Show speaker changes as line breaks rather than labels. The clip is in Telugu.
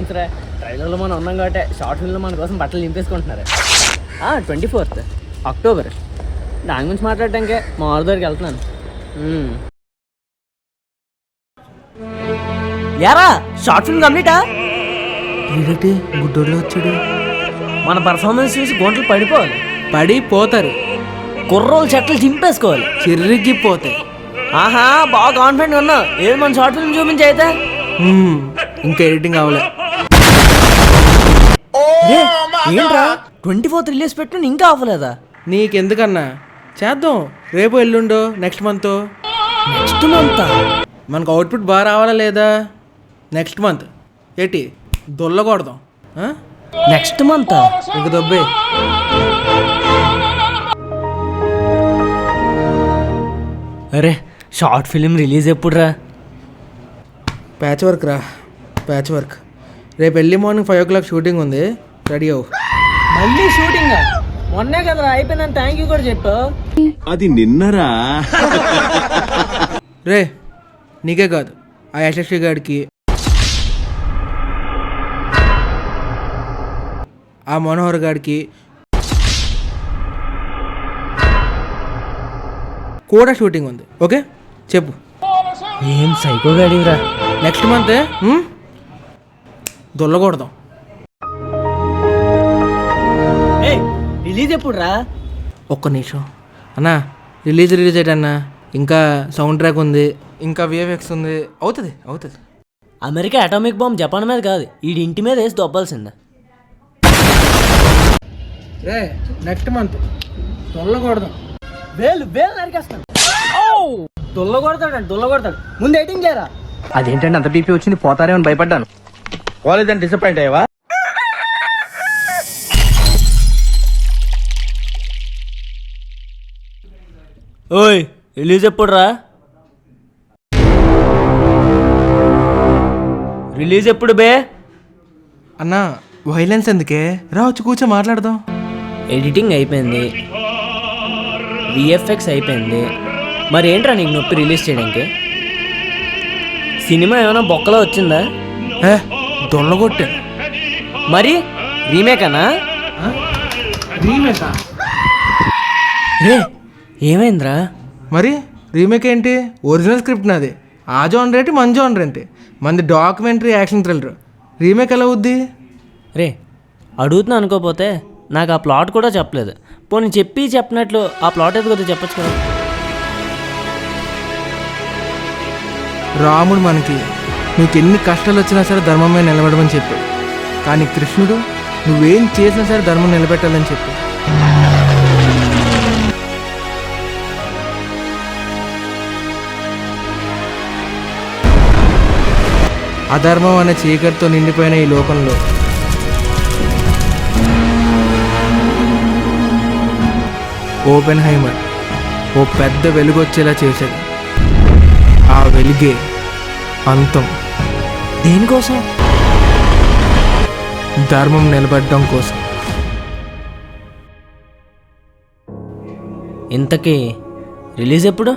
థ్యాంక్స్ రా. ట్రైలర్లో మనం ఉన్నాం కాబట్టి షార్ట్ ఫిల్మ్లో మన కోసం బట్టలు నింపేసుకుంటున్నారు. 24th October. దాని గురించి మాట్లాడటానికే మా వారి దగ్గరికి వెళ్తున్నాను. యారా షార్ట్ ఫిల్మ్ కంప్లీటా?
ఏంటి గుడ్డోళ్ళు వచ్చాడు?
మన పర్ఫార్మెన్స్ చూసి గొంటలు
పడిపోతారు.
కుర్రోలు చెట్లు చింపేసుకోవాలి,
చిర్రిగిపోతాయి.
ఆహా బాగా కాన్ఫిడెంట్ ఉన్నావు. ఏది మన షార్ట్ ఫిల్మ్ చూపించి అయితే
ఇంకా ఎడిటింగ్ అవ్వలే.
ఏంట్రా 24th రిలీజ్ పెట్టు ఇంకా అవ్వలేదా?
నీకెందుకన్నా, చేద్దాం. రేపు ఎల్లుండో నెక్స్ట్ మంత్.
నెక్స్ట్ మంత్
మనకు అవుట్పుట్ బాగా రావాలా లేదా? నెక్స్ట్ మంత్ ఏంటి దొల్లకూడదాం.
నెక్స్ట్ మంత్
ఇంక దొబ్బే.
అరే షార్ట్ ఫిలిం రిలీజ్ ఎప్పుడురా?
ప్యాచ్ వర్క్ రా, ప్యాచ్ వర్క్. రేపు ఎర్లీ మార్నింగ్ 5 o'clock షూటింగ్ ఉంది, రెడీ అవ్వు.
మళ్ళీ షూటింగ్? మొన్నే కదరా అయిపోయిందని థ్యాంక్ యూ కూడా చెప్పు.
అది నిన్నరా.
రే నీకే కాదు, ఆ యశస్వి గారికి, ఆ మనోహర్ గారికి కూడా షూటింగ్ ఉంది. ఓకే చెప్పు.
ఏం సైకో గాడిరా.
నెక్స్ట్ మంతే దొల్లకూడదాం.
రిలీజ్ ఎప్పుడురా?
ఒక్క నిమిషం అన్నా. రిలీజ్ అయ్యన్నా, ఇంకా సౌండ్ ట్రాక్ ఉంది, ఇంకా విఎఫ్ఎక్స్ ఉంది. అవుతుంది.
అమెరికా అటామిక్ బాంబ్ జపాన్ మీద కాదు, ఈ ఇంటి మీద వేసి దొబ్బాల్సిందా?
రే నెక్స్ట్ మంత్ దొల్లకూడదాం.
వేలు నరికేస్తాను. దొల్లగొడతాడు. ముందు ఎయిటింగ్ చేయరా.
అదేంటంటే అంత బీపీ వచ్చింది, పోతారేమని భయపడ్డాను. పోలేదని డిసప్పాయింట్ అయ్యావా?
ఓయ్ రిలీజ్ ఎప్పుడురా? రిలీజ్ ఎప్పుడు బే?
అన్నా వైలెన్స్ ఎందుకే, రా వచ్చి కూర్చో మాట్లాడదాం.
ఎడిటింగ్ అయిపోయింది, విఎఫ్ఎక్స్ అయిపోయింది, మరి ఏంట్రా నీకు నొప్పి రిలీజ్ చేయడానికి? సినిమా ఏమైనా బొక్కలో వచ్చిందా?
దొల్లగొట్టే.
మరి రీమేకానా?
రీమేకా?
ఏమైందిరా?
మరి రీమేక్ ఏంటి? ఒరిజినల్ స్క్రిప్ట్ నాది. ఆ జోనర్ ఏంటి, మన జోనర్ ఏంటి? మంది డాక్యుమెంటరీ యాక్షన్ థ్రిల్లర్. రీమేక్ ఎలా అవుద్ది?
రే అడుగుతున్నా అనుకోపోతే నాకు ఆ ప్లాట్ కూడా చెప్పలేదు. పోనీ చెప్పినట్లు ఆ ప్లాట్ ఏదో కొద్దిగా చెప్పచ్చు కదా.
రాముడు మనకి నీకు ఎన్ని కష్టాలు వచ్చినా సరే ధర్మమే నిలబడమని చెప్పాడు. కానీ కృష్ణుడు నువ్వేం చేసినా సరే ధర్మం నిలబెట్టాలని చెప్పాడు. అధర్మం అనే చీకటితో నిండిపోయిన ఈ లోకంలో ఓపెన్హైమర్ ఓ పెద్ద వెలుగు వచ్చేలా చేశాడు. ఆ వెలుగే అంతం.
దేనికోసం?
ధర్మం నిలబడడం కోసం.
ఇంతకీ రిలీజ్ ఎప్పుడు?